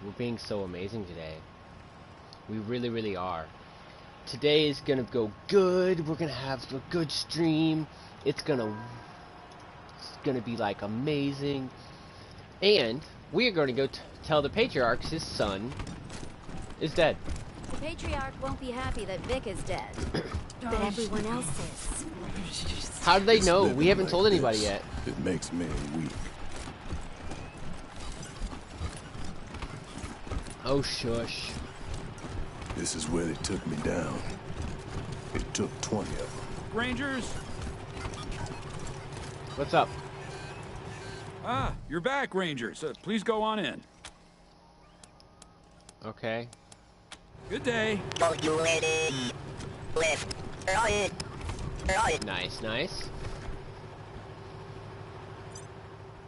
We're being so amazing today. We really, really are. Today is gonna go good. We're gonna have a good stream. It's gonna be like amazing. And we are going to go tell the Patriarch his son is dead. The Patriarch won't be happy that Vic is dead. But everyone else is. How do they know? We haven't told anybody yet. It makes me weak. Oh, shush. This is where they took me down. It took 20 of them. Rangers! What's up? Ah, you're back, Rangers. Please go on in. Okay. Good day. Nice, nice.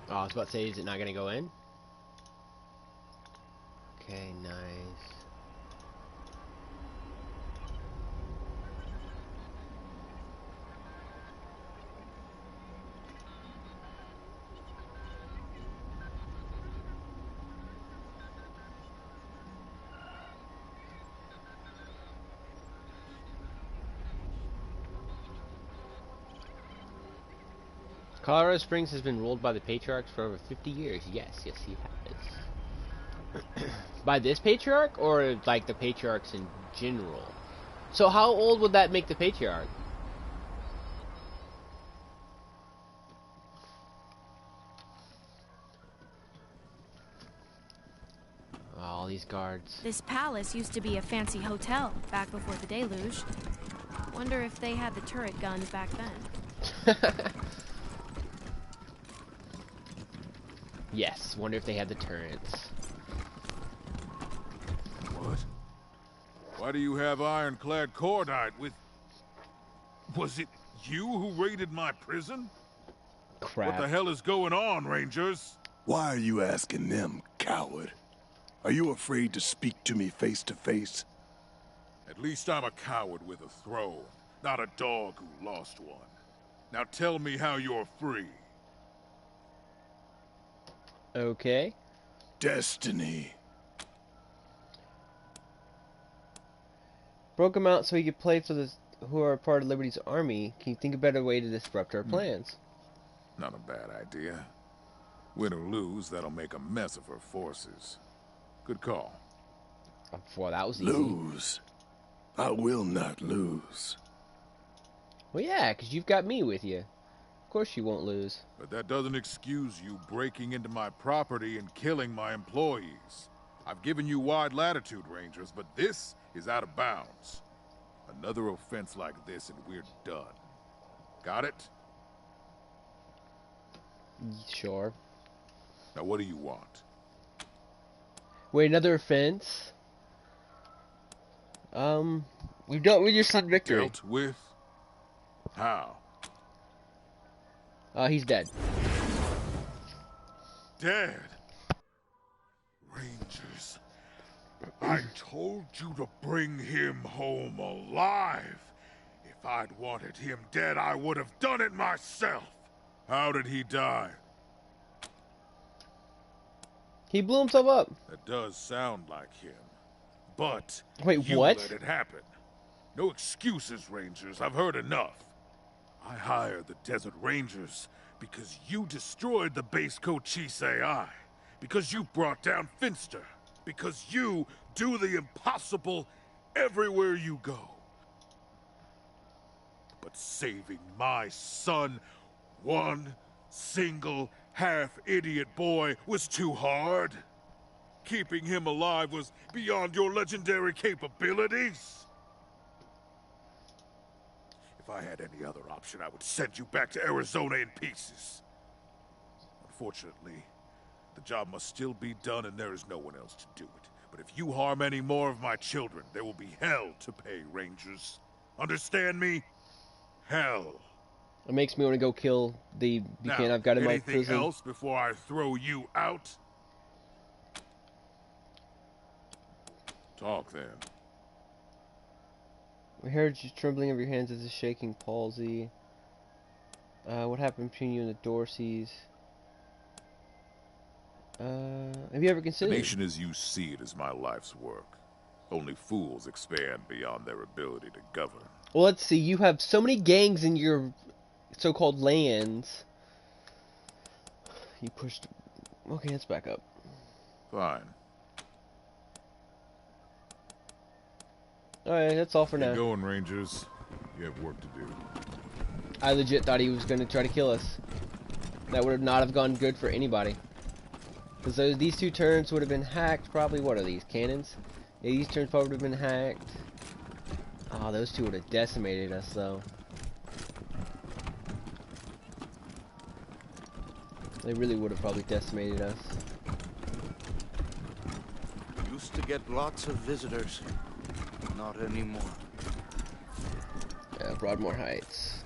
Oh, I was about to say, is it not going to go in? Okay, nice. Colorado Springs has been ruled by the Patriarchs for over 50 years. Yes, he has. By this Patriarch, or like the Patriarchs in general? So how old would that make the Patriarch? All these guards. This palace used to be a fancy hotel back before the deluge. Wonder if they had the turret guns back then. Yes, wonder if they had the turrets. What? Why do you have ironclad cordite with... Was it you who raided my prison? Crap. What the hell is going on, Rangers? Why are you asking them, coward? Are you afraid to speak to me face to face? At least I'm a coward with a throne, not a dog who lost one. Now tell me how you're free. Okay. Destiny. Broke him out so he could play for the who are part of Liberty's army. Can you think of a better way to disrupt our plans? Not a bad idea. Win or lose, that'll make a mess of her forces. Good call. Well, that was easy. Lose. I will not lose. Well, yeah, because you've got me with you. Of course you won't lose. But that doesn't excuse you breaking into my property and killing my employees. I've given you wide latitude, Rangers, but this is out of bounds. Another offense like this and we're done. Got it? Sure. Now what do you want? Wait, another offense? We've dealt with your son Victor. Dealt with? How? He's dead. Dead? Rangers, I told you to bring him home alive. If I'd wanted him dead, I would have done it myself. How did he die? He blew himself up. That does sound like him. But wait, you what? let it happen. No excuses, Rangers. I've heard enough. I hired the Desert Rangers because you destroyed the base Cochise AI. Because you brought down Finster. Because you do the impossible everywhere you go. But saving my son, one single half-idiot boy, was too hard. Keeping him alive was beyond your legendary capabilities. If I had any other option, I would send you back to Arizona in pieces. Unfortunately, the job must still be done and there is no one else to do it. But if you harm any more of my children, there will be hell to pay, Rangers. Understand me? Hell. It makes me want to go kill the Buchanan I've got in my prison. Anything else before I throw you out? Talk then. We heard you trembling of your hands as a shaking palsy. What happened between you and the Dorseys? Have you ever The considered? nation as you see it is my life's work. Only fools expand beyond their ability to govern. Well, let's see. You have so many gangs in your so-called lands. You pushed. Okay, let's back up. Fine. Alright, that's all for Get now. going, Rangers. You have work to do. I legit thought he was going to try to kill us. That would not have gone good for anybody. Because these two turns would have been hacked. Probably, what are these, cannons? Yeah, these turns probably would have been hacked. Oh, those two would have decimated us, though. They really would have probably decimated us. Used to get lots of visitors. Not anymore. Yeah, Broadmoor Heights.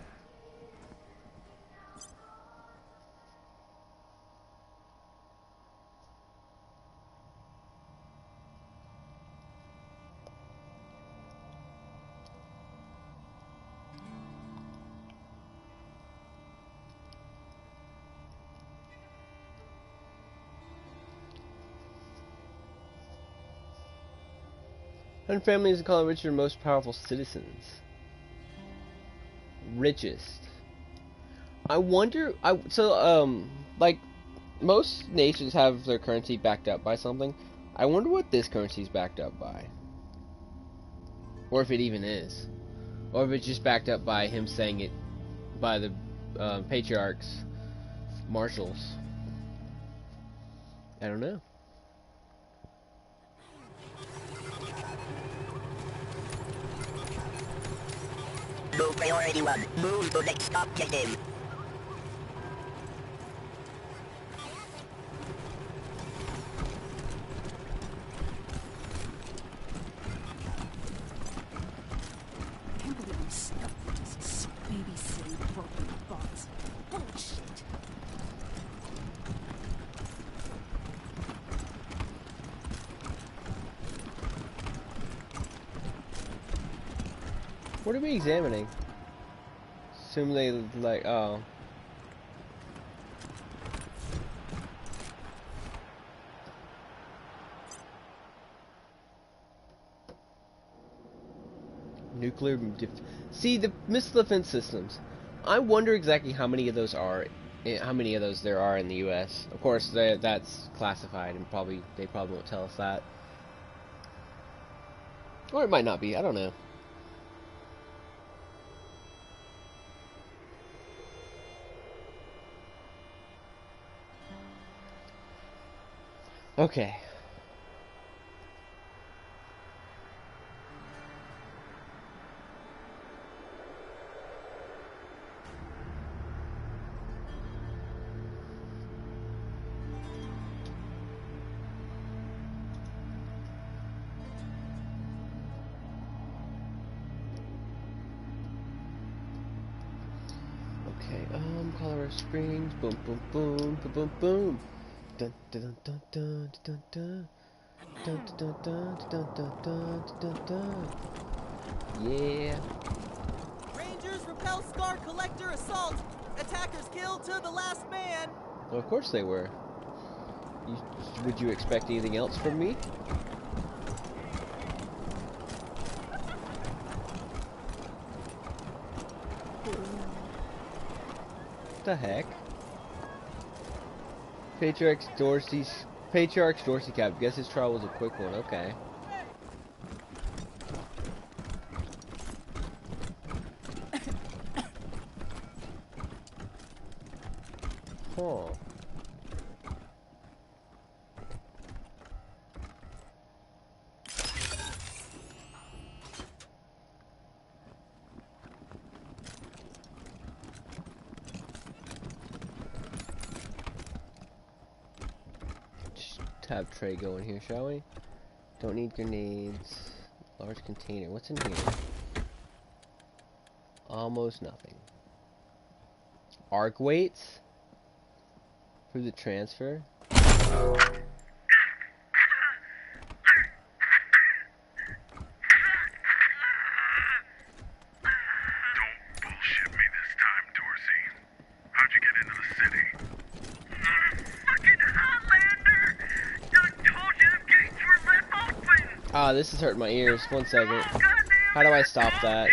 And families in Colorado Richard are most powerful citizens. Richest. I wonder. Like most nations have their currency backed up by something. I wonder what this currency is backed up by, or if it even is, or if it's just backed up by him saying it by the patriarchs, marshals. I don't know. Low priority 1. Move to next objective. I can't believe I'm stuck with this babysitting broken bots. Bullshit. What are we examining? Assume they like, oh. Nuclear see the missile defense systems. I wonder exactly how many of those there are in the U.S. Of course, that's classified, and they probably won't tell us that, or it might not be. I don't know. Okay. Okay, Colorado Springs, boom, boom, boom, boom, boom, boom. Dun dun dun dun dun dun dun dun dun dun dun dun dun dun. Yeah. Rangers repel Scar Collector assault. Attackers killed to the last man. Well, of course they were. Would you expect anything else from me? What the heck? Patriarch's Dorsey cap. Guess his trial was a quick one. Okay. Huh. Have tray going here, shall we? Don't need grenades. Large container. What's in here? Almost nothing. Arc weights? For the transfer? How'd you get into the city? Fucking Highlander! Ah, this is hurting my ears. 1 second. How do I stop that?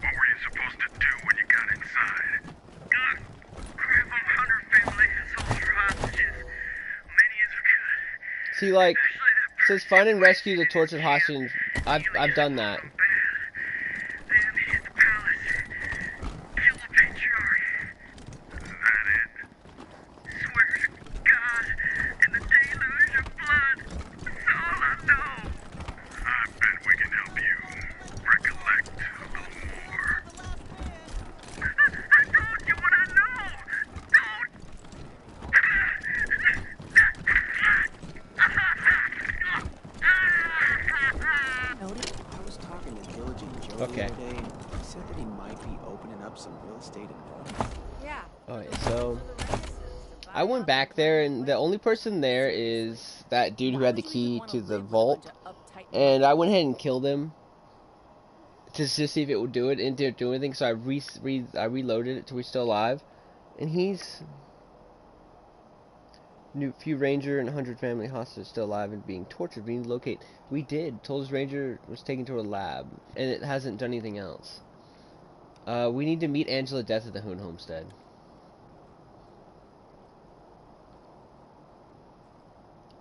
What were you supposed to do when you got inside? Grab 100 family and soldier hostages. Many as we could. See, like, it says find and rescue the tortured hostage. I've done that. Then hit the palace. Kill the patriarch. Is that it? Swear to God and the deluge of blood. That's all I know. I bet we can help you recollect a little more. I told you what I know. I was talking to Diligent Joe Okay. the other day, and he said that he might be opening up some real estate in Baltimore. Yeah. Alright, so I went back there, and the only person there is that dude who had the key to the vault, and I went ahead and killed him to see if it would do it. It didn't do anything, so I reloaded it till we're still alive, and he's few ranger and 100 family hostages still alive and being tortured. We need to locate. We did. Told his ranger was taken to a lab, and it hasn't done anything else. We need to meet Angela Death at the Hoon Homestead.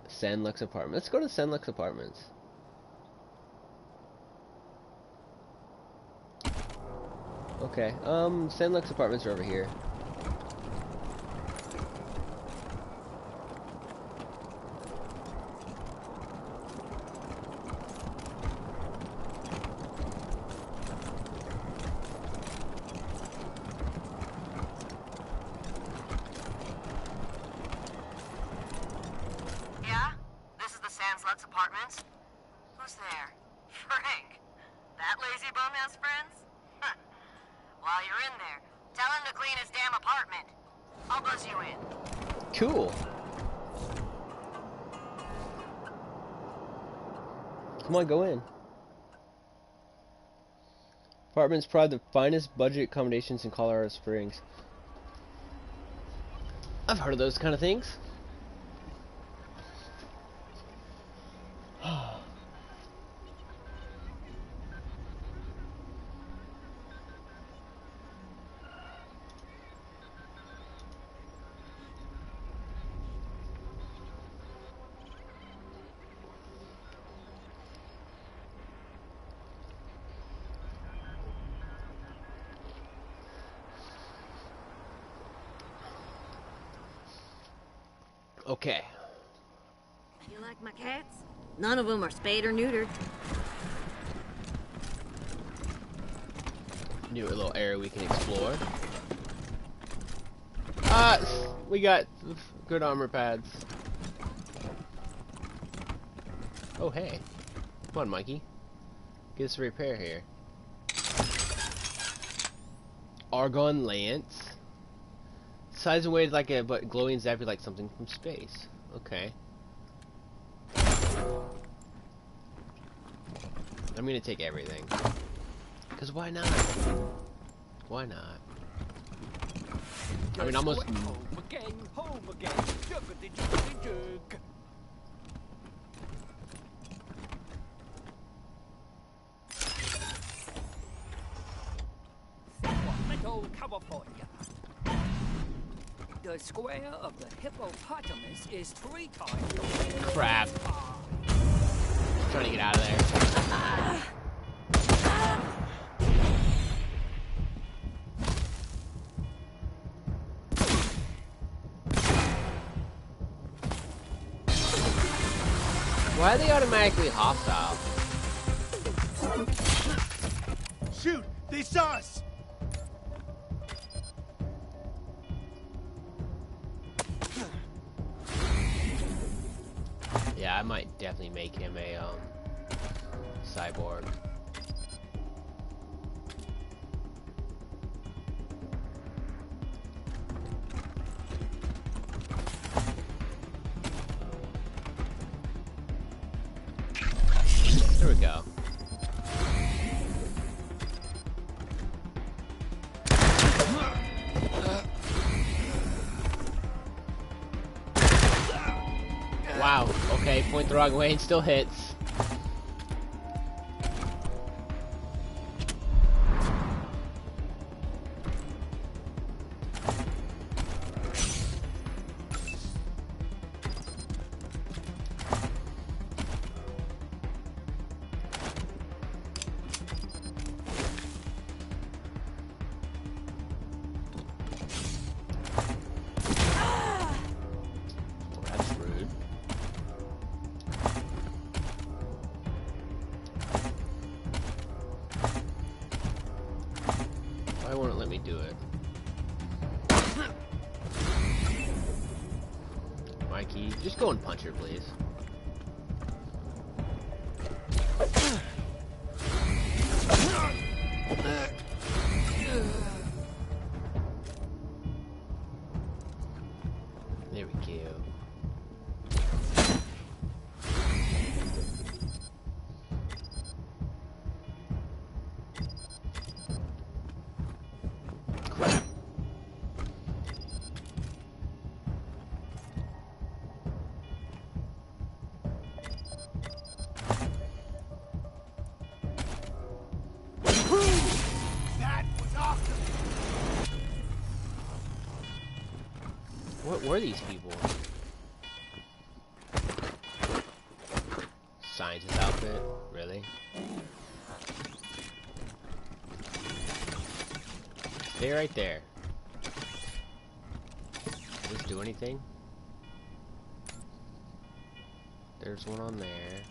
Sandlux Apartment. Let's go to Sandlux Apartments. Okay, Sandlux Apartments are over here. Yeah? This is the Sandlux Apartments? Who's there? Frank. That lazy bum has friends? While you're in there, tell him to clean his damn apartment. I'll buzz you in. Cool. Come on, go in. Apartments provide the finest budget accommodations in Colorado Springs. I've heard of those kind of things. Okay. You like my cats? None of them are spayed or neutered. New little area we can explore. We got good armor pads. Oh, hey. Come on, Mikey. Get us a repair here. Argon Lance. Size and weight like a but glowing zappy like something from space. Okay. I'm gonna take everything. Cause why not? Why not? I mean, almost. Home again, juggity juggity jug. Sacramento, California. The square of the hippopotamus is 3 times. Crap. I'm trying to get out of there. Why are they automatically hostile? Shoot! They saw us! Yeah, I might definitely make him a cyborg. There we go. Wow. Okay, point the wrong way and still hits. Why won't it let me do it? Mikey, just go and punch her, please. There we go. What were these people? Scientist outfit? Really? Stay right there. Does this do anything? There's one on there.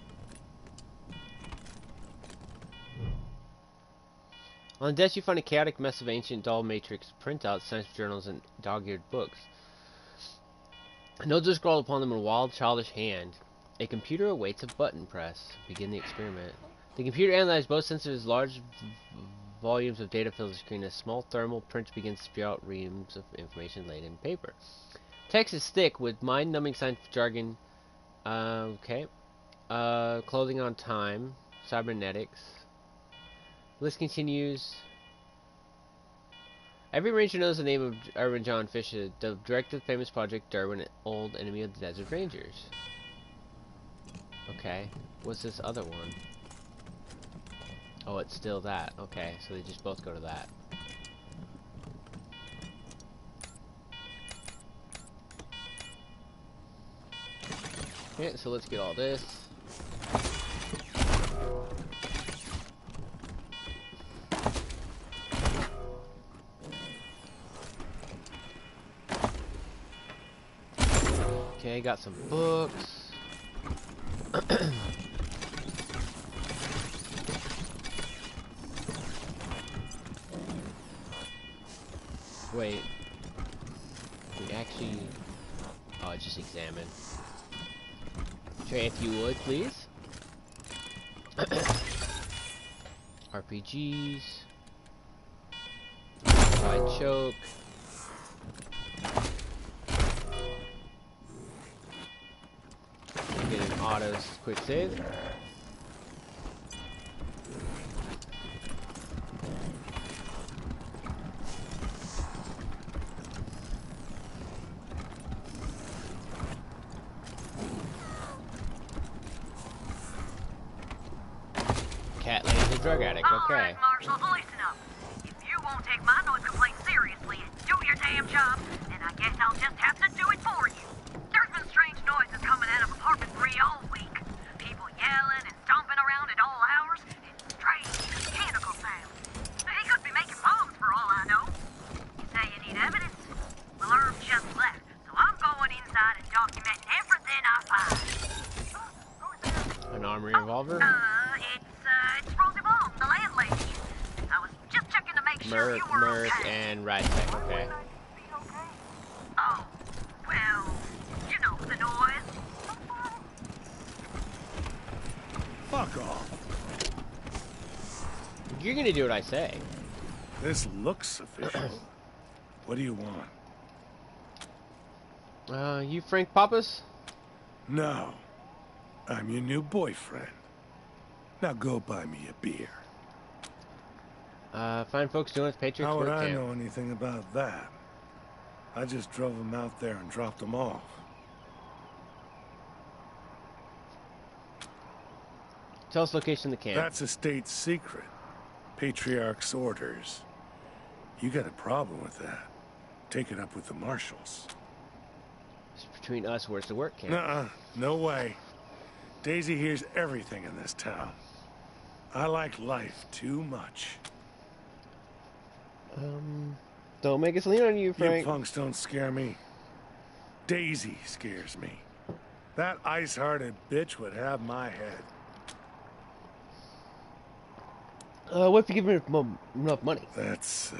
On the desk you find a chaotic mess of ancient doll matrix printouts, science journals, and dog-eared books. Notes are scrawled upon them in a wild, childish hand. A computer awaits a button press. Begin the experiment. The computer analyzes both sensors. Large volumes of data fill the screen. A small thermal print begins to spew out reams of information laid in paper. Text is thick with mind-numbing scientific jargon. Okay. Clothing on time. Cybernetics. List continues. Every ranger knows the name of Irwin John Fisher, the director of the famous Project Derwin, old enemy of the Desert Rangers. Okay, what's this other one? Oh, it's still that. Okay, so they just both go to that. Okay, so let's get all this. Okay, got some books. Wait. We actually... Oh, just examine. Trey, if you would, please. RPGs. Wide choke. Get an auto quick save. Cat lady's a drug addict, okay. Alright, Marshals, listen up. If you won't take my noise complaint seriously and do your damn job, then I guess I'll just have to do it for you. There's been strange noises coming out of apartment 3 all week. People yelling and stomping around at all hours, and strange mechanical sounds. He could be making bombs for all I know. You say you need evidence? Well, Herb just left, so I'm going inside and documenting everything I find. An armory revolver? It's Rosie Ball, the landlady. I was just checking to make sure you were okay. And Ride-Tech, okay. Oh, well, you know the noise. Fuck off. You're gonna do what I say. This looks official. What do you want? You Frank Pappas? No. I'm your new boyfriend. Now go buy me a beer. Fine folks doing its Patriots How would work I camp. know anything about that? I just drove them out there and dropped them off. Tell us location of the camp. That's a state secret. Patriarch's orders. You got a problem with that? Take it up with the marshals. It's between us. Where's the work camp? Nuh-uh. No way. Daisy hears everything in this town. I like life too much. Don't make us lean on you, Frank. You punks don't scare me. Daisy scares me. That ice-hearted bitch would have my head. What if you give me enough money? That's,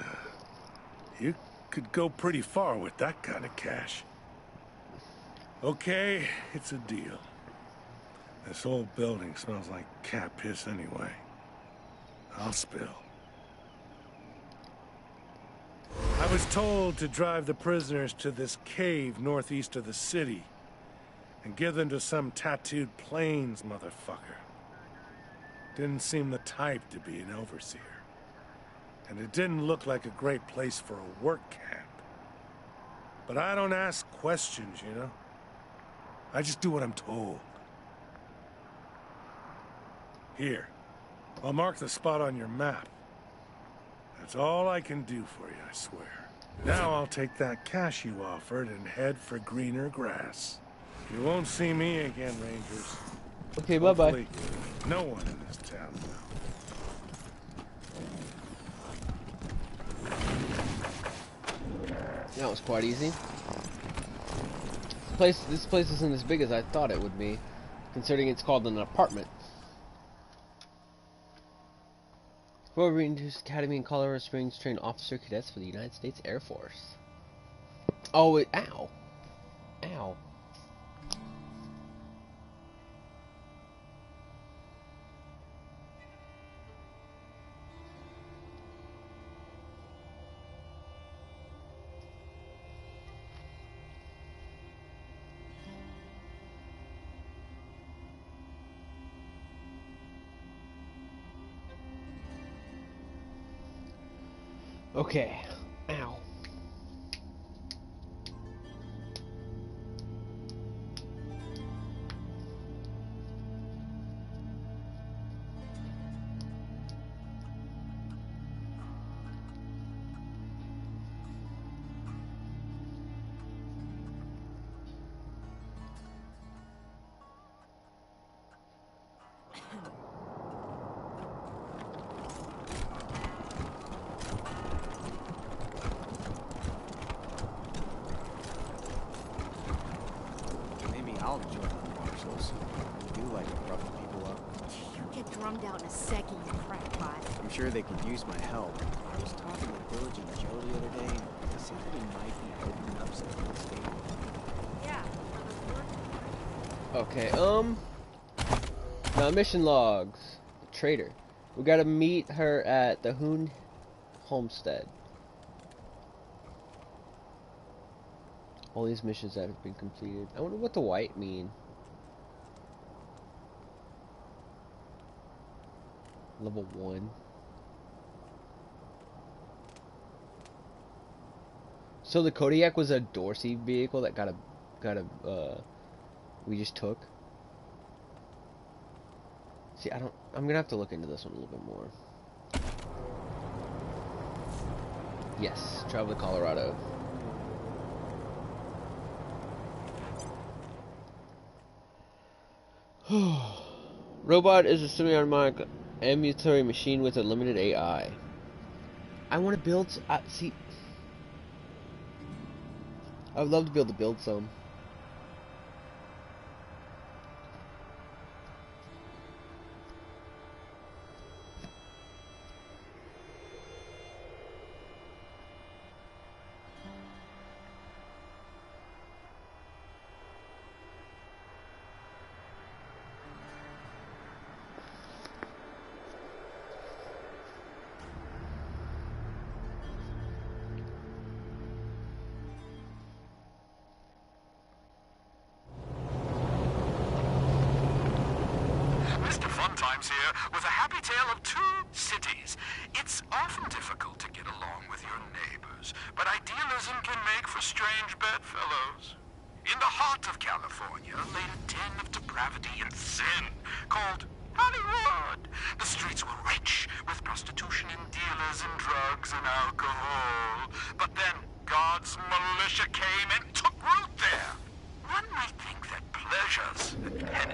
you could go pretty far with that kind of cash. Okay, it's a deal. This whole building smells like cat piss anyway. I'll spill. I was told to drive the prisoners to this cave northeast of the city and give them to some tattooed plains motherfucker. Didn't seem the type to be an overseer. And it didn't look like a great place for a work camp. But I don't ask questions, you know? I just do what I'm told. Here, I'll mark the spot on your map. That's all I can do for you, I swear. Now I'll take that cash you offered and head for greener grass. You won't see me again, Rangers. Okay, bye-bye. Hopefully, no one in this town will. That was quite easy. This place isn't as big as I thought it would be, considering it's called an apartment. Royal Rangers Academy in Colorado Springs trained officer cadets for the United States Air Force. Oh, ow. Ow. Okay. Ow. I'll join the marshals. They do like roughing people up. You get drummed out in a second, you crackpot. I'm sure they could use my help. I was talking to Village and Joe the other day, and they said that we might be opening up some real estate. Yeah. Okay, now mission logs. Trader. We gotta meet her at the Hoon Homestead. All these missions that have been completed. I wonder what the white mean. Level 1. So the Kodiak was a Dorsey vehicle that we just took. See, I'm gonna have to look into this one a little bit more. Yes, travel to Colorado. Robot is a semi-automatic ambulatory machine with a limited AI. I want to build. See, I would love to be able to build some. Here with a happy tale of two cities. It's often difficult to get along with your neighbors, but idealism can make for strange bedfellows. In the heart of California lay a den of depravity and sin called Hollywood. The streets were rich with prostitution and dealers in drugs and alcohol. But then God's militia came and took root there. One might think that pleasures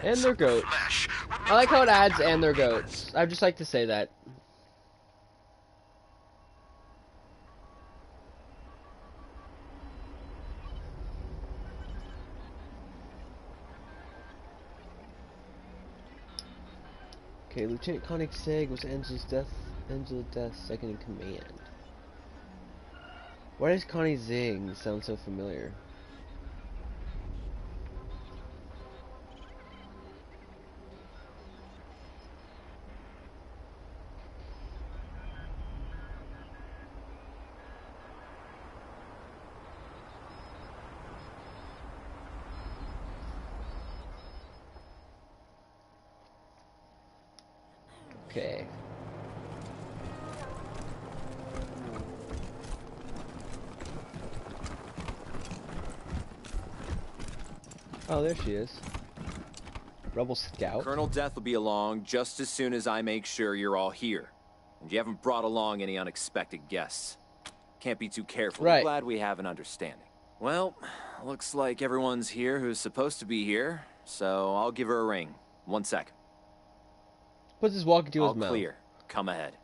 And their goats. I like how it adds and their goats. I'd just like to say that. Okay, Lieutenant Koenigsegg was Angela's death second in command. Why does Koenigsegg sound so familiar? Okay. Oh, there she is. Rebel Scout. Colonel Death will be along just as soon as I make sure you're all here. And you haven't brought along any unexpected guests. Can't be too careful. Right. I'm glad we have an understanding. Well, looks like everyone's here who's supposed to be here, so I'll give her a ring. 1 second. Puts his walkie to his All mouth. clear. Come ahead.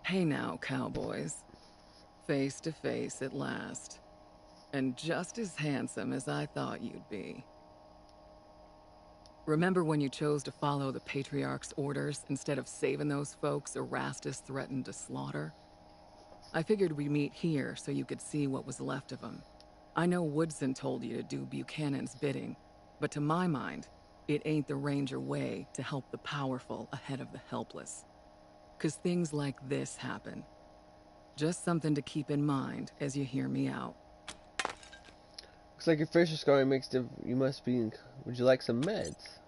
Hey now, cowboys. Face to face at last. And just as handsome as I thought you'd be. Remember when you chose to follow the Patriarch's orders instead of saving those folks Erastus threatened to slaughter? I figured we'd meet here so you could see what was left of them. I know Woodson told you to do Buchanan's bidding, but to my mind, it ain't the Ranger way to help the powerful ahead of the helpless. 'Cause things like this happen. Just something to keep in mind as you hear me out. Looks like your facial scarring makes you must be in... Would you like some meds?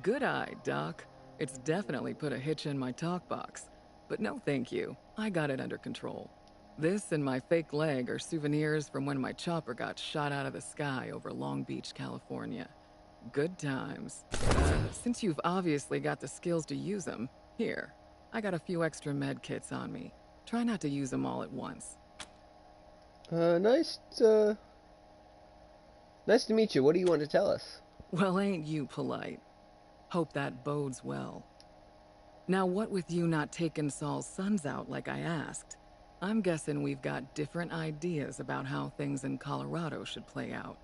Good eye, Doc. It's definitely put a hitch in my talk box. But no thank you. I got it under control. This and my fake leg are souvenirs from when my chopper got shot out of the sky over Long Beach, California. Good times. Since you've obviously got the skills to use them, here, I got a few extra med kits on me. Try not to use them all at once. Nice to meet you. What do you want to tell us? Well, ain't you polite? Hope that bodes well. Now, what with you not taking Saul's sons out like I asked, I'm guessing we've got different ideas about how things in Colorado should play out.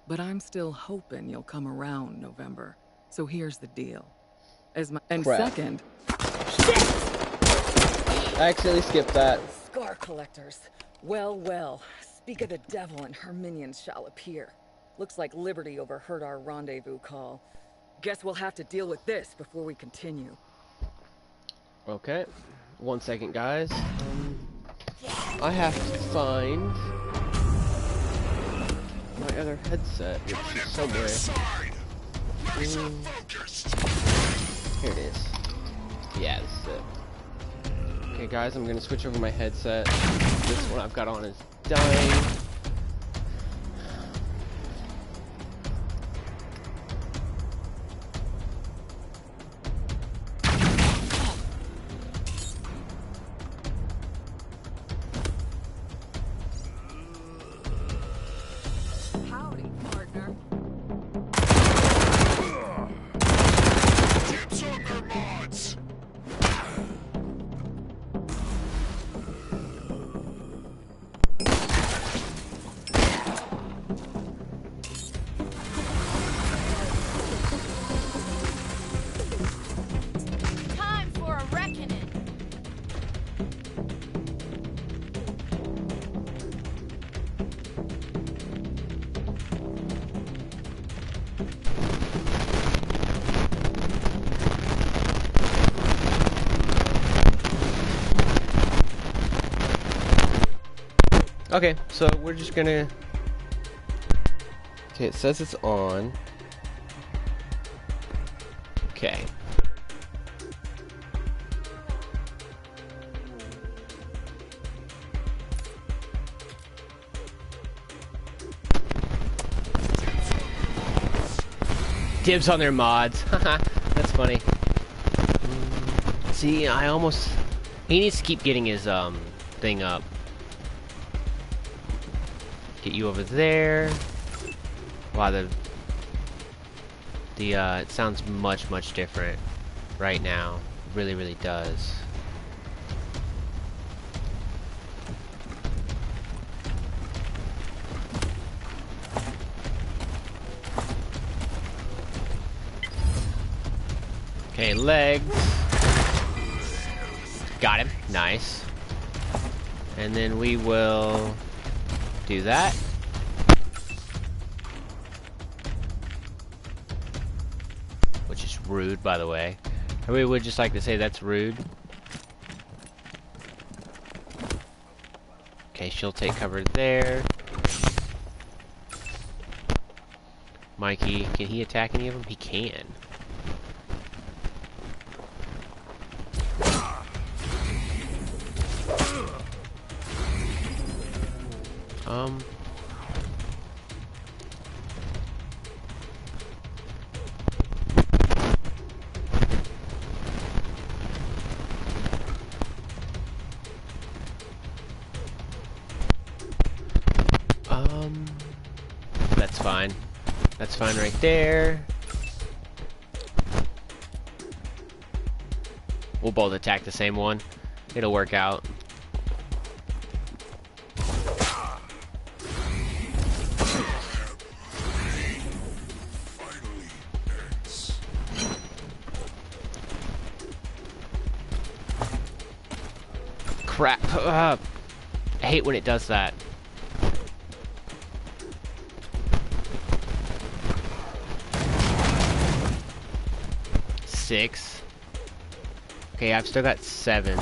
But I'm still hoping you'll come around November. So here's the deal. Second... I accidentally skipped that. Scar collectors. Well, well. Speak of the devil and her minions shall appear. Looks like Liberty overheard our rendezvous call. Guess we'll have to deal with this before we continue. Okay. 1 second, guys. I have to find my other headset, which is somewhere. Here it is. Yeah, this is it. Okay, guys, I'm gonna switch over my headset. This one I've got on is dying. Howdy, partner. Dibs on their mods! Time for a reckoning. Okay, so we're just gonna... Okay, it says it's on. Okay. Dibs on their mods. That's funny. See, I almost... He needs to keep getting his, thing up. Get you over there. Wow, it sounds much, much different right now. It really, really does. Okay, legs. Got him. Nice. And then we will do that. Which is rude, by the way. I really would just like to say that's rude. Okay, she'll take cover there. Mikey, can he attack any of them? He can. That's fine. That's fine right there. We'll both attack the same one. It'll work out. Crap. I hate when it does that. Six. Okay, I've still got 7.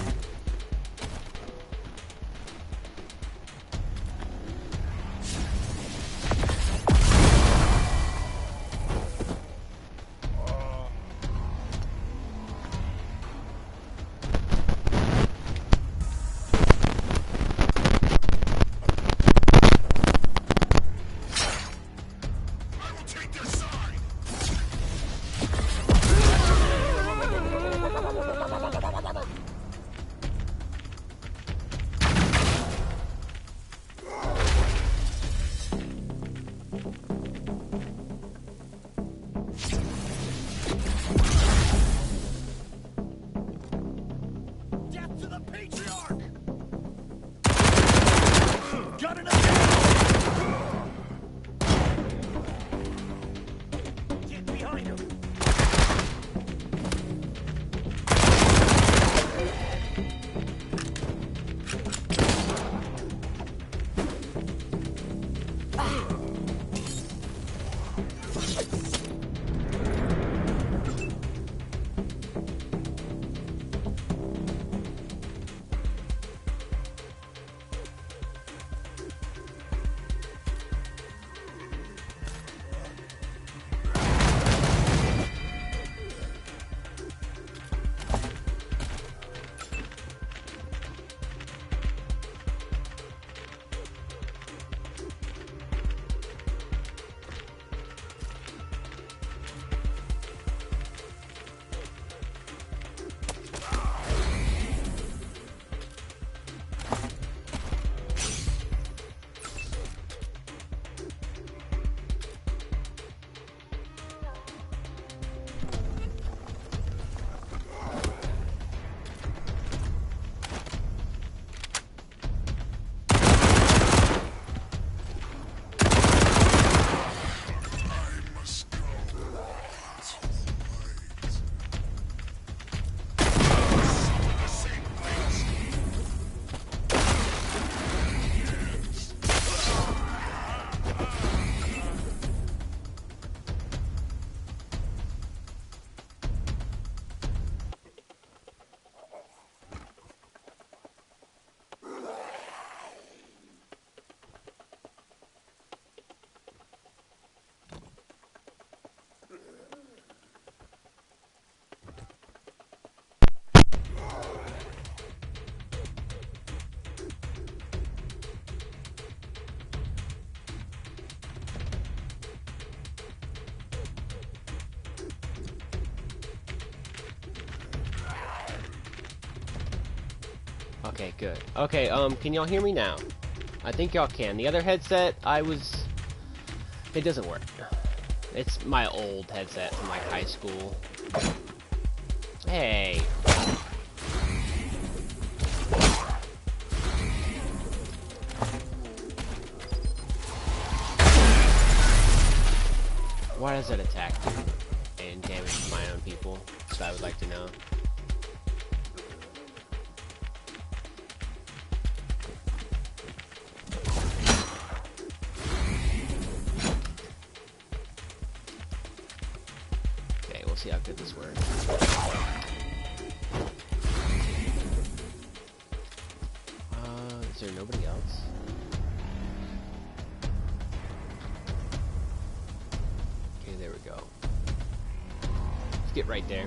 Okay, good. Okay, can y'all hear me now? I think y'all can. The other headset, it doesn't work. It's my old headset from like high school. Hey. Why does it attack you and damage my own people? So I would like to know. Okay, we'll see how good this works. Is there nobody else? Okay, there we go. Let's get right there.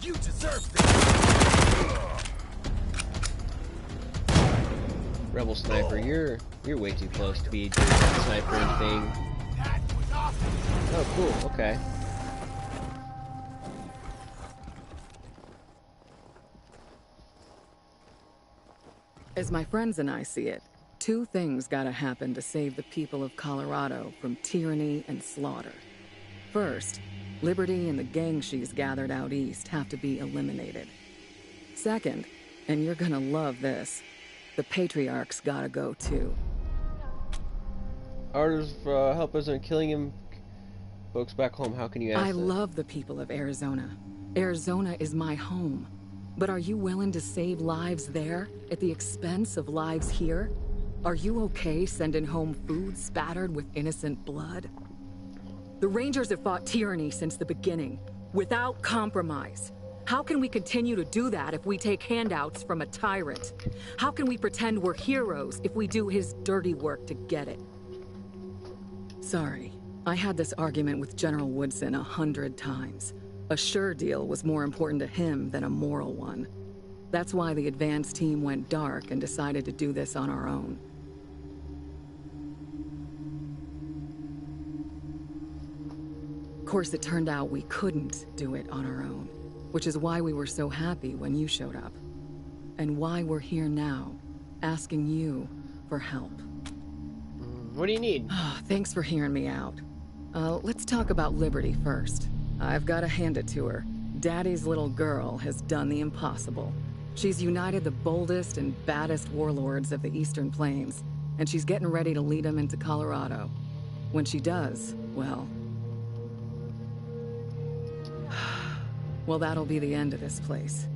You deserve this. Rebel sniper, you're way too close to be doing that snipering thing. Oh, cool. Okay. As my friends and I see it, two things gotta happen to save the people of Colorado from tyranny and slaughter. First, Liberty and the gang she's gathered out east have to be eliminated. Second, and you're gonna love this, the Patriarch's gotta go too. Orders for help isn't killing him. Folks back home, how can you ask I this? love the people of Arizona. Arizona is my home. But are you willing to save lives there at the expense of lives here? Are you okay sending home food spattered with innocent blood? The Rangers have fought tyranny since the beginning, without compromise. How can we continue to do that if we take handouts from a tyrant? How can we pretend we're heroes if we do his dirty work to get it? Sorry, I had this argument with General Woodson 100 times. A sure deal was more important to him than a moral one. That's why the advance team went dark and decided to do this on our own. Of course, it turned out we couldn't do it on our own, which is why we were so happy when you showed up. And why we're here now, asking you for help. What do you need? Thanks for hearing me out. Let's talk about Liberty first. I've got to hand it to her. Daddy's little girl has done the impossible. She's united the boldest and baddest warlords of the Eastern Plains, and she's getting ready to lead them into Colorado. When she does, well, that'll be the end of this place.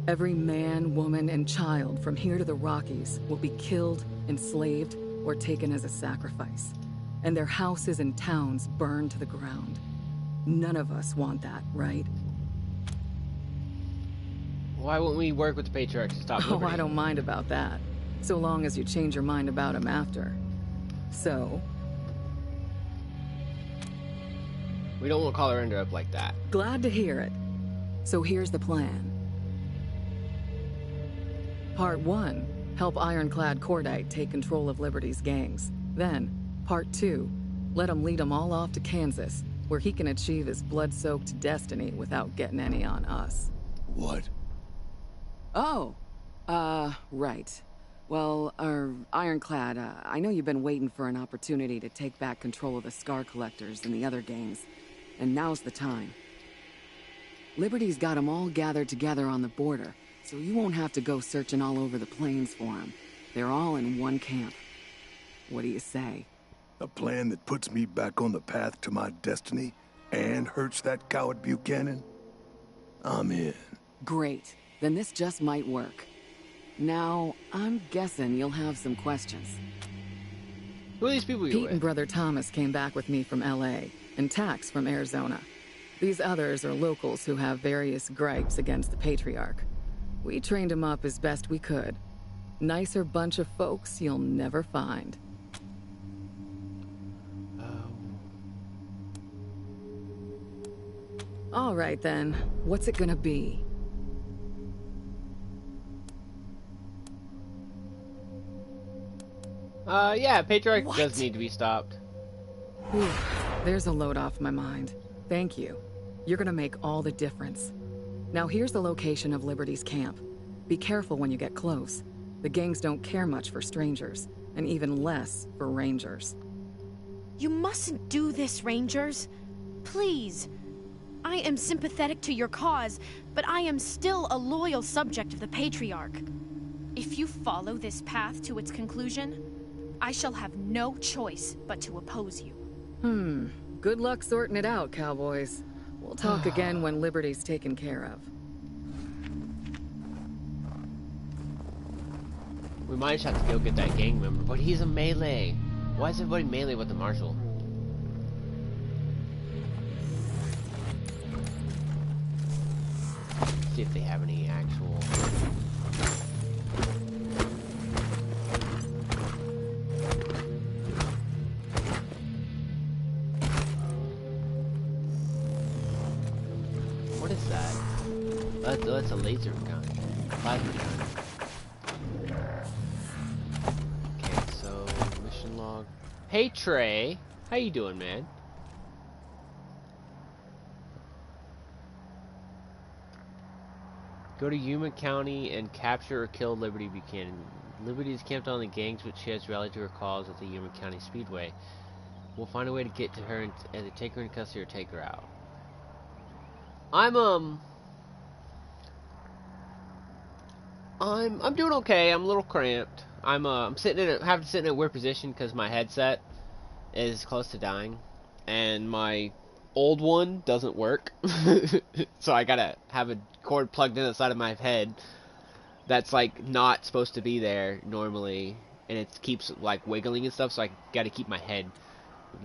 Every man, woman, and child from here to the Rockies will be killed, enslaved, or taken as a sacrifice. And their houses and towns burned to the ground. None of us want that, right? Why won't we work with the Patriarch to stop Liberty? Oh, I don't mind about that. So long as you change your mind about him after. So? We don't want Colorado up like that. Glad to hear it. So here's the plan. Part 1, help Ironclad Cordite take control of Liberty's gangs. Then, Part 2, let him lead them all off to Kansas, where he can achieve his blood-soaked destiny without getting any on us. What? Oh, right. Well, Ironclad, I know you've been waiting for an opportunity to take back control of the Scar Collectors and the other gangs, and now's the time. Liberty's got them all gathered together on the border, so you won't have to go searching all over the plains for them. They're all in one camp. What do you say? A plan that puts me back on the path to my destiny and hurts that coward Buchanan? I'm in. Great. Then this just might work. Now, I'm guessing you'll have some questions. Who are these people you're Pete with? and Brother Thomas came back with me from LA, and Tax from Arizona. These others are locals who have various gripes against the Patriarch. We trained them up as best we could. Nicer bunch of folks you'll never find. All right then, what's it gonna be? Yeah, Patriarch does need to be stopped. Whew, there's a load off my mind. Thank you. You're gonna make all the difference. Now here's the location of Liberty's camp. Be careful when you get close. The gangs don't care much for strangers, and even less for rangers. You mustn't do this, Rangers. Please. I am sympathetic to your cause, but I am still a loyal subject of the Patriarch. If you follow this path to its conclusion, I shall have no choice but to oppose you. Good luck sorting it out, cowboys. We'll talk again when Liberty's taken care of. We might just have to go get that gang member, but he's a melee. Why is everybody melee with the marshal? See if they have any actual... What is that? That's a laser gun. Plasma gun. Okay, so mission log. Hey Trey, how you doing, man? Go to Yuma County and capture or kill Liberty Buchanan. Liberty is camped on the gangs, which she has rallied to her cause at the Yuma County Speedway. We'll find a way to get to her and either take her in custody or take her out. I'm doing okay. I'm a little cramped. I'm sitting in having to sit in a weird position because my headset is close to dying, and my old one doesn't work. So I gotta have a cord plugged in the side of my head that's like not supposed to be there normally, and it keeps like wiggling and stuff. So I gotta keep my head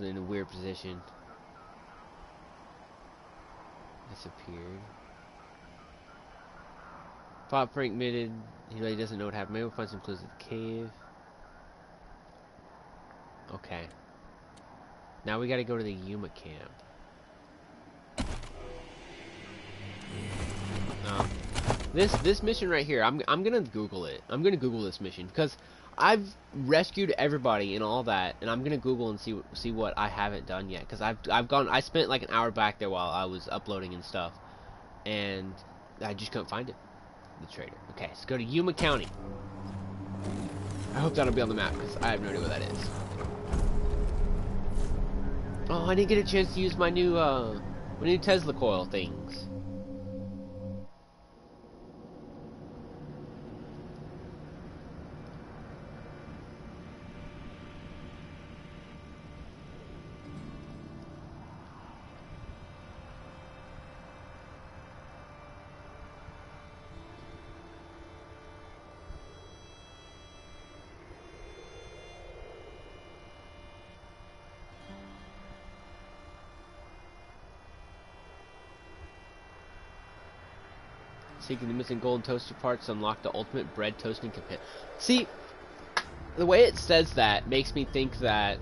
in a weird position. Disappeared. Pop Frank admitted he really doesn't know what happened. Maybe we'll find some clues at the cave. Okay. Now we gotta go to the Yuma camp. This mission right here, I'm gonna Google it. I'm gonna Google this mission because I've rescued everybody and all that, and I'm gonna Google and see what I haven't done yet. Because I spent like an hour back there while I was uploading and stuff, and I just couldn't find it. The trader. Okay, let's go to Yuma County. I hope that'll be on the map because I have no idea where that is. Oh, I didn't get a chance to use my new Tesla coil things. Seeking the missing golden toaster parts to unlock the ultimate bread toasting companion. See, the way it says that makes me think that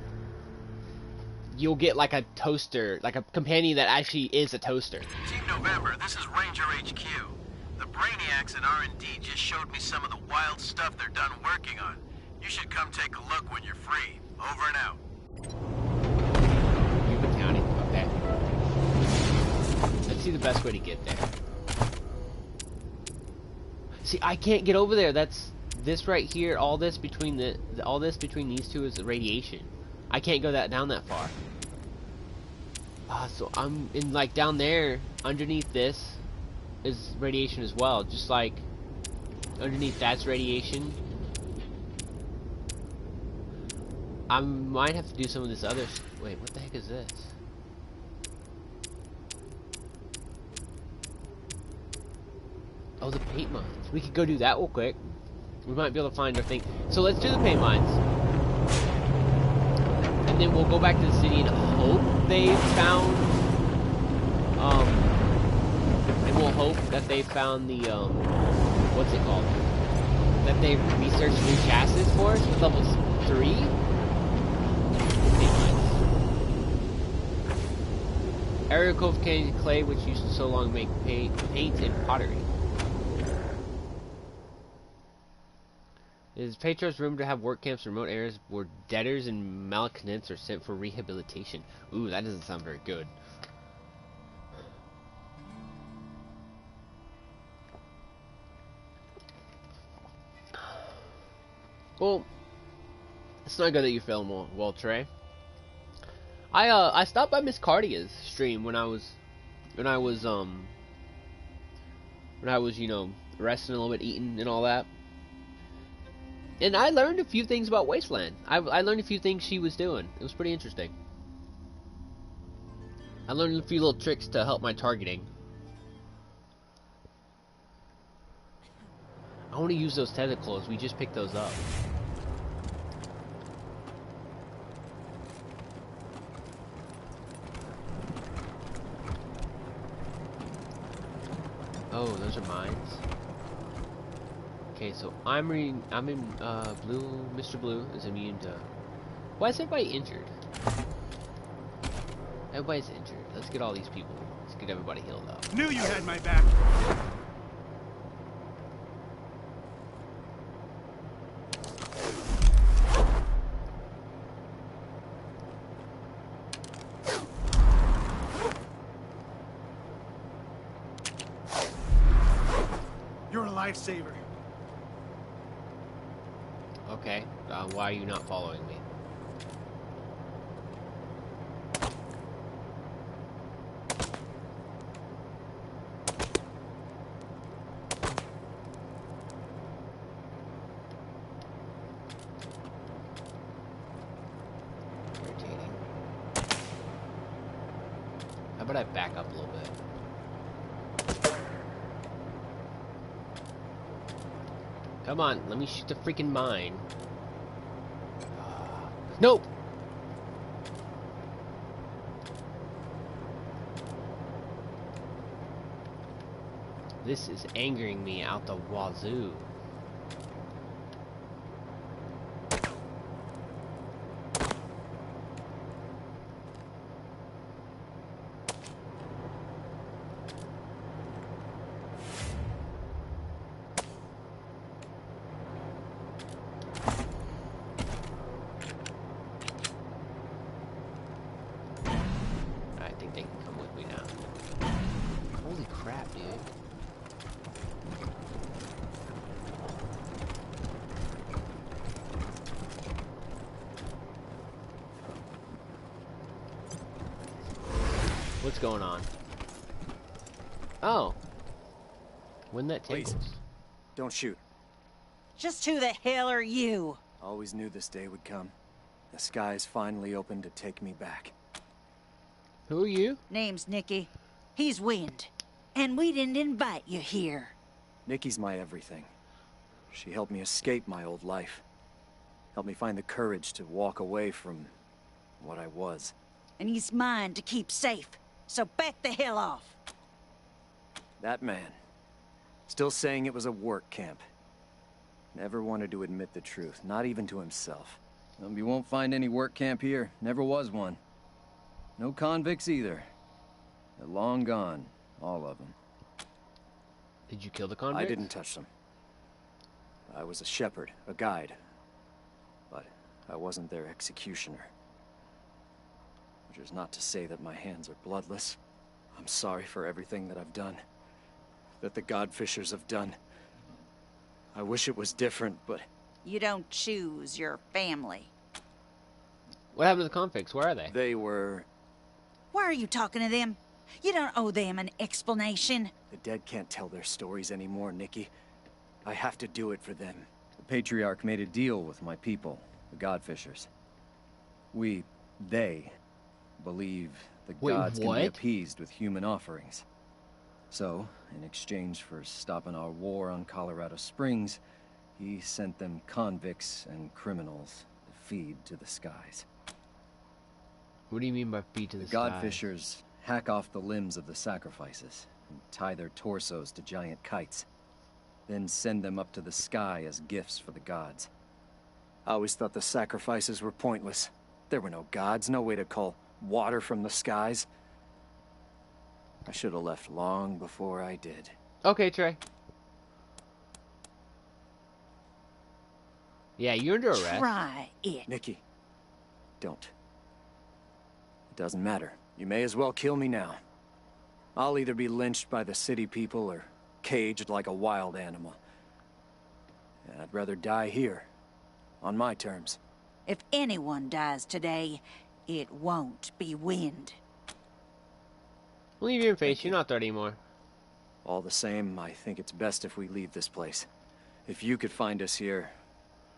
you'll get like a toaster, like a companion that actually is a toaster. Team November, this is Ranger HQ. The Brainiacs at R&D just showed me some of the wild stuff they're done working on. You should come take a look when you're free. Over and out. Yuma County, okay. Let's see the best way to get there. See, I can't get over there. That's this right here. All this between these two is the radiation. I can't go down that far. So I'm in like down there. Underneath this is radiation as well. Just like underneath that's radiation. I might have to do some of this other. Wait, what the heck is this? Oh, the paint mines. We could go do that real quick. We might be able to find our thing. So let's do the paint mines. And then we'll go back to the city and hope they've found... and we'll hope that they found the, what's it called? That they've researched new chassis for us with level 3? Paint mines. Area Cove Canyon clay, which used to so long make paint and pottery. Is Patriarch's rumored to have work camps in remote areas where debtors and malcontents are sent for rehabilitation? Ooh, that doesn't sound very good. Well, it's not good that you feel well, Trey. I stopped by Miss Cardia's stream when I was you know, resting a little bit, eating and all that. And I learned a few things about Wasteland. I learned a few things she was doing. It was pretty interesting. I learned a few little tricks to help my targeting. I want to use those tentacles. We just picked those up. Oh, those are mines. Okay, so I'm in blue. Mr. Blue is immune to. Why is everybody injured? Everybody's injured. Let's get all these people. Let's get everybody healed up. Knew you had my back. You're a lifesaver. Okay, why are you not following me? Irritating. How about I back up a little bit? Come on, let me shoot the freaking mine. Nope! This is angering me out the wazoo. What's going on? Oh. When that Please, tables. don't shoot. Just who the hell are you? Always knew this day would come. The skies finally opened to take me back. Who are you? Name's Nikki. He's Wind. And we didn't invite you here. Nikki's my everything. She helped me escape my old life. Helped me find the courage to walk away from what I was. And he's mine to keep safe. So back the hell off. That man. Still saying it was a work camp. Never wanted to admit the truth, not even to himself. You won't find any work camp here. Never was one. No convicts either. They're long gone, all of them. Did you kill the convicts? I didn't touch them. I was a shepherd, a guide. But I wasn't their executioner. Which is not to say that my hands are bloodless. I'm sorry for everything that I've done. That the Godfishers have done. I wish it was different, but... You don't choose your family. What happened to the convicts? Where are they? They were... Why are you talking to them? You don't owe them an explanation. The dead can't tell their stories anymore, Nikki. I have to do it for them. The Patriarch made a deal with my people, the Godfishers. They, believe the gods can be appeased with human offerings. So, in exchange for stopping our war on Colorado Springs, he sent them convicts and criminals to feed to the skies. What do you mean by feed to the skies? The Godfishers hack off the limbs of the sacrifices and tie their torsos to giant kites, then send them up to the sky as gifts for the gods. I always thought the sacrifices were pointless. There were no gods, no way to call water from the skies. I should have left long before I did. Okay, Trey. Yeah, you're under arrest. Try it. Nikki, don't. It doesn't matter. You may as well kill me now. I'll either be lynched by the city people or caged like a wild animal. And I'd rather die here, on my terms. If anyone dies today, it won't be Wind. Leave your face. You're not there anymore. All the same, I think it's best if we leave this place. If you could find us here,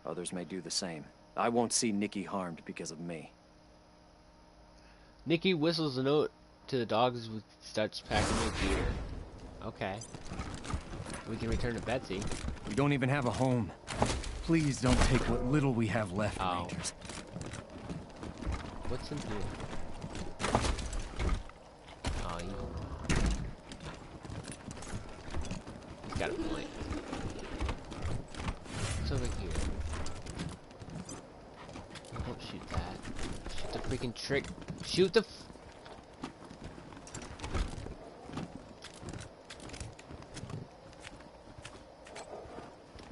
others may do the same. I won't see Nikki harmed because of me. Nikki whistles a note to the dogs and starts packing their gear. Okay. We can return to Betsy. We don't even have a home. Please don't take what little we have left, Rangers. What's in here? Oh, he's got a point. What's over here? Don't shoot that. Shoot the freaking trick. Shoot the.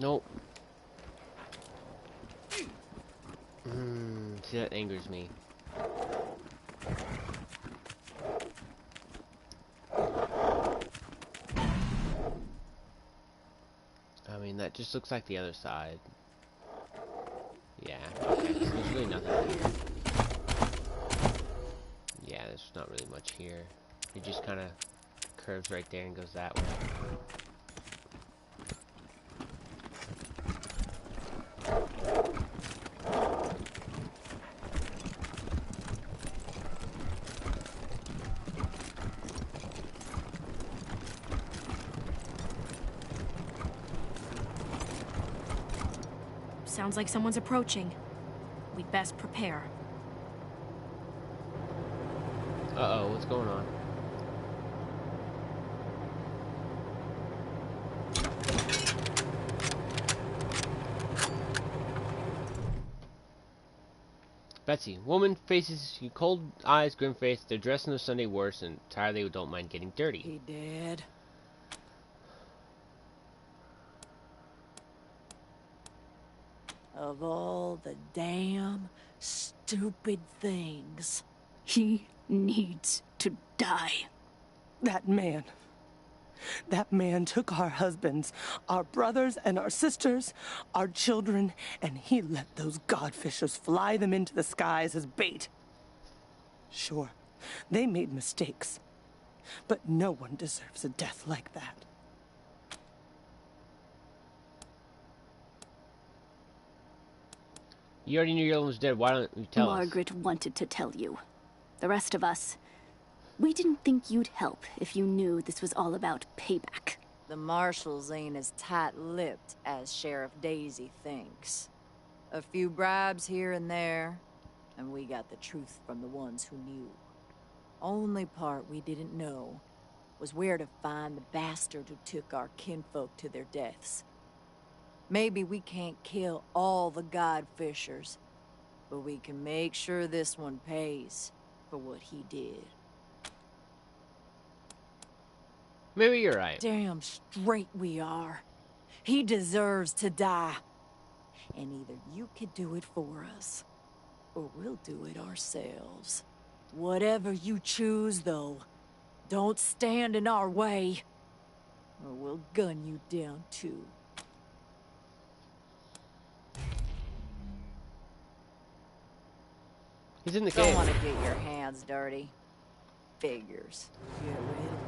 Nope. See, that angers me. I mean, that just looks like the other side. Yeah, okay, so there's really nothing here. Yeah, there's not really much here. It just kind of curves right there and goes that way. Sounds like someone's approaching. We'd best prepare. Uh-oh, what's going on? Betsy, woman faces you cold eyes, grim face. They're dressed in their Sunday worst and entirely don't mind getting dirty. He did. Of all the damn stupid things, he needs to die. That man took our husbands, our brothers and our sisters, our children, and he let those godfishers fly them into the skies as bait. Sure, they made mistakes, but no one deserves a death like that. You already knew your own was dead. Why don't you tell us? Margaret wanted to tell you. The rest of us, we didn't think you'd help if you knew this was all about payback. The marshals ain't as tight-lipped as Sheriff Daisy thinks. A few bribes here and there, and we got the truth from the ones who knew. Only part we didn't know was where to find the bastard who took our kinfolk to their deaths. Maybe we can't kill all the godfishers, but we can make sure this one pays for what he did. Maybe you're right. Damn straight we are. He deserves to die. And either you could do it for us, or we'll do it ourselves. Whatever you choose, though, don't stand in our way, or we'll gun you down, too. He's in the Don't cave. want to get your hands dirty. Figures. Get rid of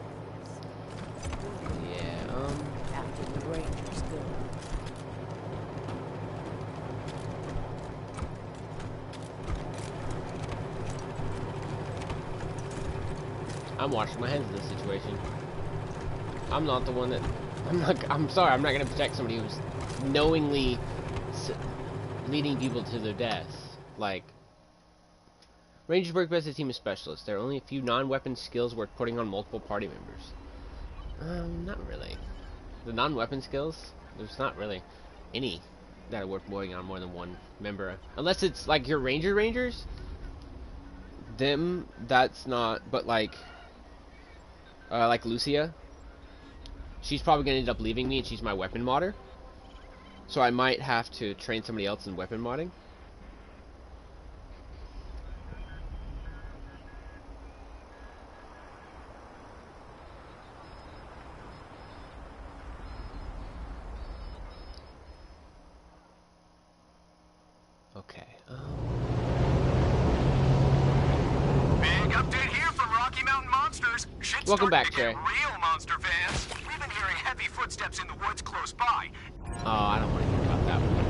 Yeah, after the Rangers go. I'm washing my hands of this situation. I'm not the one that... I'm sorry, I'm not going to protect somebody who's knowingly leading people to their deaths. Like... Rangers work best as a team of specialists. There are only a few non-weapon skills worth putting on multiple party members. Not really. The non-weapon skills? There's not really any that are worth putting on more than one member. Unless it's like your Rangers. Them, that's not, but like Lucia. She's probably gonna end up leaving me and she's my weapon modder. So I might have to train somebody else in weapon modding. Okay. Big update here from Rocky Mountain Monsters. Shit's Welcome back, starting Trey. to get real, monster fans. We've been hearing heavy footsteps in the woods close by. Oh, I don't want to hear about that one.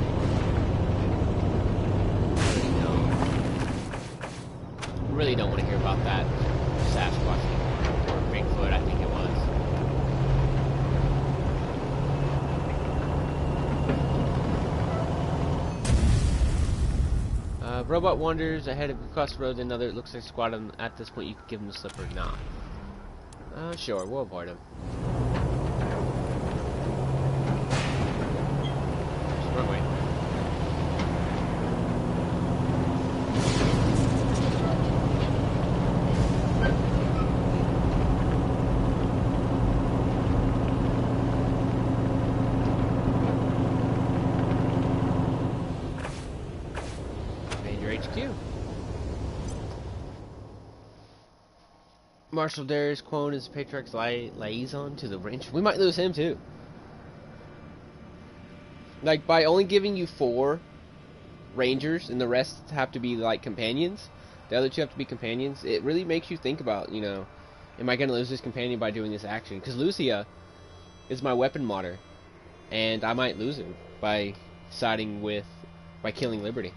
Really don't want to hear about that Sasquatch or Bigfoot, I think it was. Robot wanders ahead of across the road. Another, it looks like a squad. At this point, you could give him the slip or not. Sure, we'll avoid him. Wrong way. HQ. Marshal Darius Quone is Patriarch's liaison to the range. We might lose him too. Like, by only giving you 4 rangers and the rest have to be like companions, the other 2 have to be companions, it really makes you think about, you know, am I going to lose this companion by doing this action? Because Lucia is my weapon modder, and I might lose him by siding with, by killing Liberty.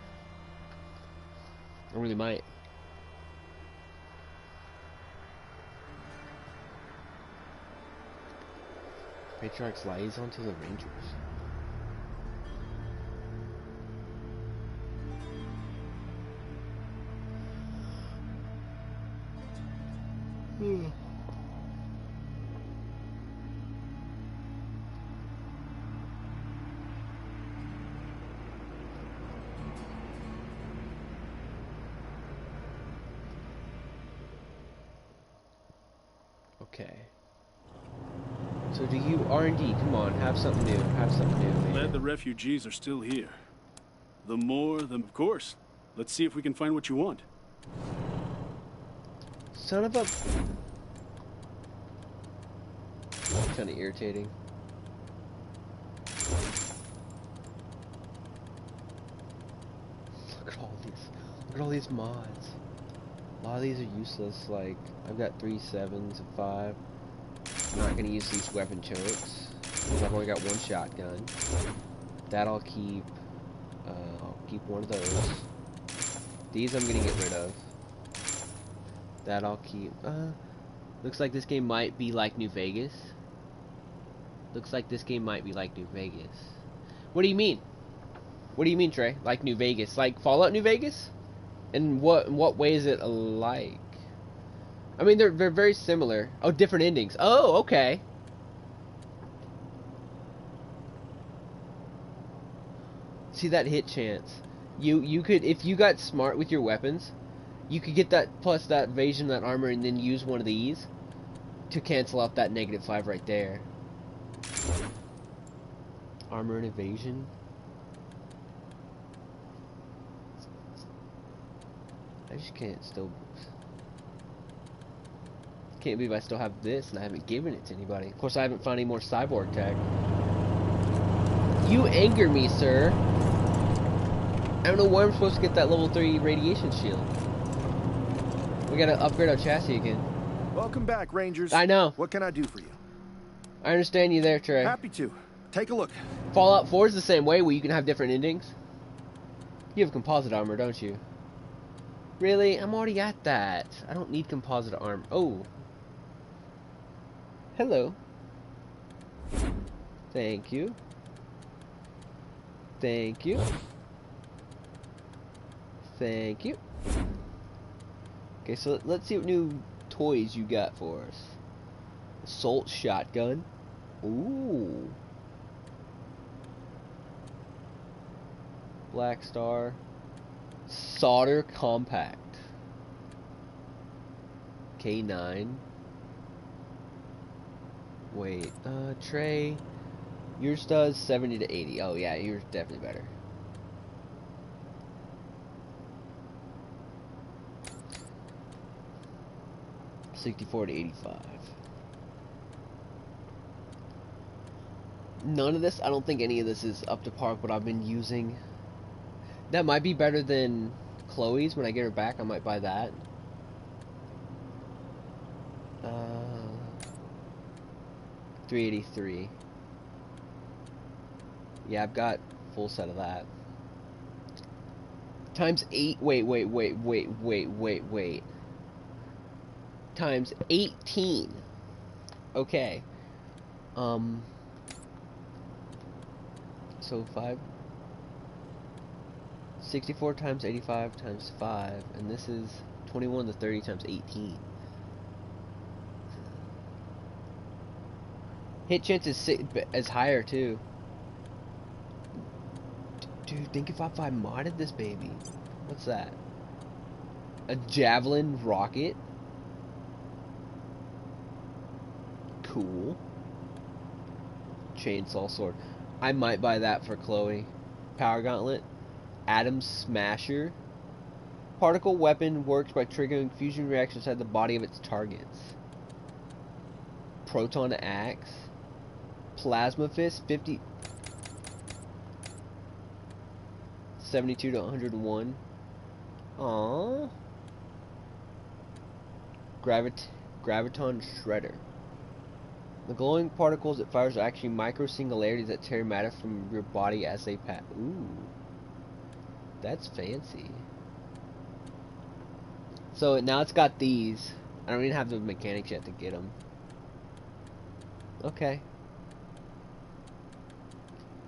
I really might. Patriarch's liaison to the Rangers. Okay. So do you R&D? Come on, have something new. Have something new, man. Glad the refugees are still here. The more, of course. Let's see if we can find what you want. Son of a... Kind of irritating. Look at all these mods. A lot of these are useless. Like, I've got 3 7s and 5. I'm not gonna use these weapon chokes because I've only got 1 shotgun. That I'll keep. I'll keep one of those. These I'm gonna get rid of. That I'll keep. Looks like this game might be like New Vegas. Looks like this game might be like New Vegas. What do you mean? What do you mean, Trey? Like New Vegas? Like Fallout New Vegas? In what way is it alike? I mean, they're very similar. Oh, different endings. Oh, okay. See that hit chance? You could, if you got smart with your weapons, you could get that plus that evasion, that armor, and then use one of these to cancel out that -5 right there. Armor and evasion. I just can't believe I still have this and I haven't given it to anybody. Of course, I haven't found any more cyborg tech. You anger me, sir. I don't know where I'm supposed to get that level 3 radiation shield. We gotta upgrade our chassis again. Welcome back, Rangers. I know. What can I do for you? I understand you there, Trey. Happy to. Take a look. Fallout 4 is the same way, where you can have different endings. You have composite armor, don't you? Really? I'm already at that. I don't need composite armor. Oh. Hello. Thank you. Thank you. Thank you. Okay, so let's see what new toys you got for us. Assault shotgun. Ooh. Black Star. Solder compact. K9. Wait, Trey, Yours does 70 to 80. Oh yeah, yours definitely better. $64 to 85. None of this, I don't think any of this is up to par what I've been using. That might be better than Chloe's. When I get her back, I might buy that. 383. Yeah, I've got full set of that. Times 8. Wait. Times 18. Okay. So 64 times 85 times 5, and this is 21 to 30 times 18. Hit chance is higher too. Dude, think if I modded this baby. What's that? A javelin rocket? Cool. Chainsaw sword. I might buy that for Chloe. Power gauntlet. Atom smasher. Particle weapon works by triggering fusion reactions inside the body of its targets. Proton axe. Plasma fist. 72 to 101. Aww. Graviton shredder. The glowing particles it fires are actually micro singularities that tear matter from your body as they pass. Ooh. That's fancy. So now it's got these. I don't even have the mechanics yet to get them. Okay.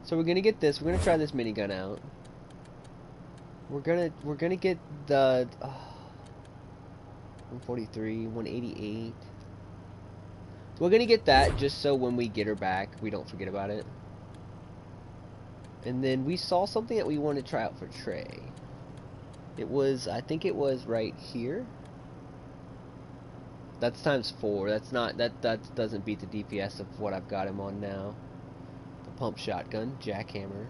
So we're gonna get this. We're gonna try this minigun out. We're gonna get the 143, 188. So we're gonna get that just so when we get her back, we don't forget about it. And then we saw something that we want to try out for Trey. It was, I think it was right here. That's times 4. That's not, that doesn't beat the DPS of what I've got him on now. The pump shotgun, jackhammer.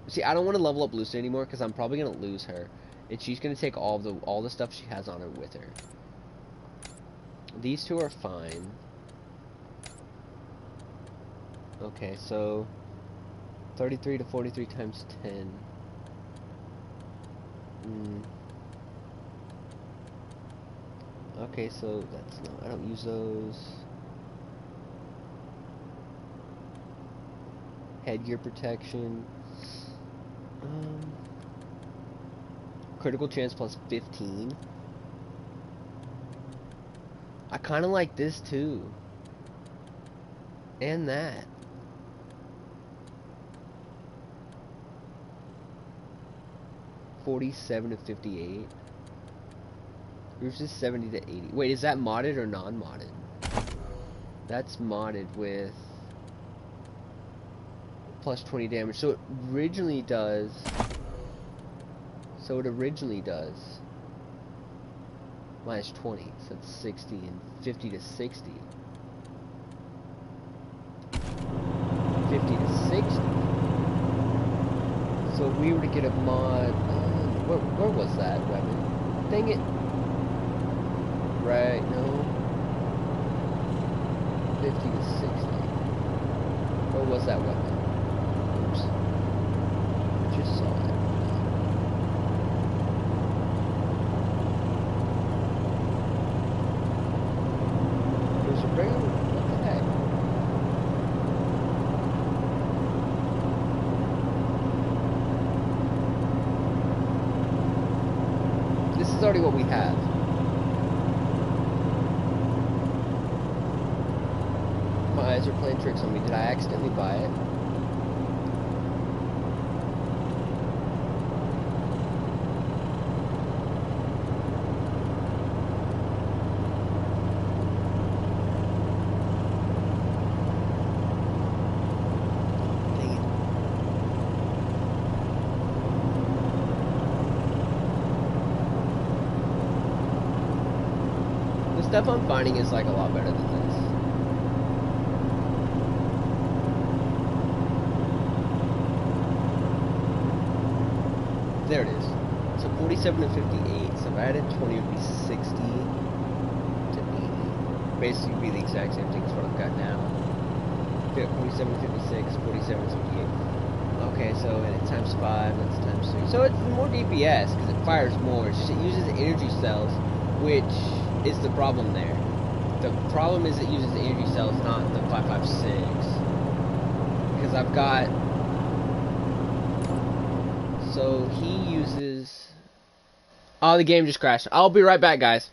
See, I don't want to level up Lucy anymore because I'm probably gonna lose her, and she's gonna take all the stuff she has on her with her. These two are fine. Okay, so 33 to 43 times 10. Okay, so that's not, I don't use those. Headgear protection. Critical chance plus 15. I kind of like this too. And that. $47 to 58. Yours is 70 to 80. Wait, is that modded or non-modded? That's modded with plus 20 damage. So it originally does. Minus 20. So that's 60 and 50 to 60. 50 to 60. So if we were to get a mod, where was that weapon? Dang it. Right, no. 50 to 60. Where was that weapon? Oops. I just saw it. There's a rail? What the heck? This is already what we have. My eyes are playing tricks on me. Did I accidentally buy it? The stuff I'm finding is like a lot better than this. There it is. So 47 and 58. So if I added 20, it would be 60 to 80. Basically, would be the exact same thing as what I've got now. 47 to 56, 47 to 58. Okay, so and it times 5, that's times 3. So it's more DPS because it fires more. It's just it uses energy cells, which is the problem there. The problem is it uses energy cells, not the 5.56. Because I've got. So he uses. Oh, the game just crashed. I'll be right back, guys.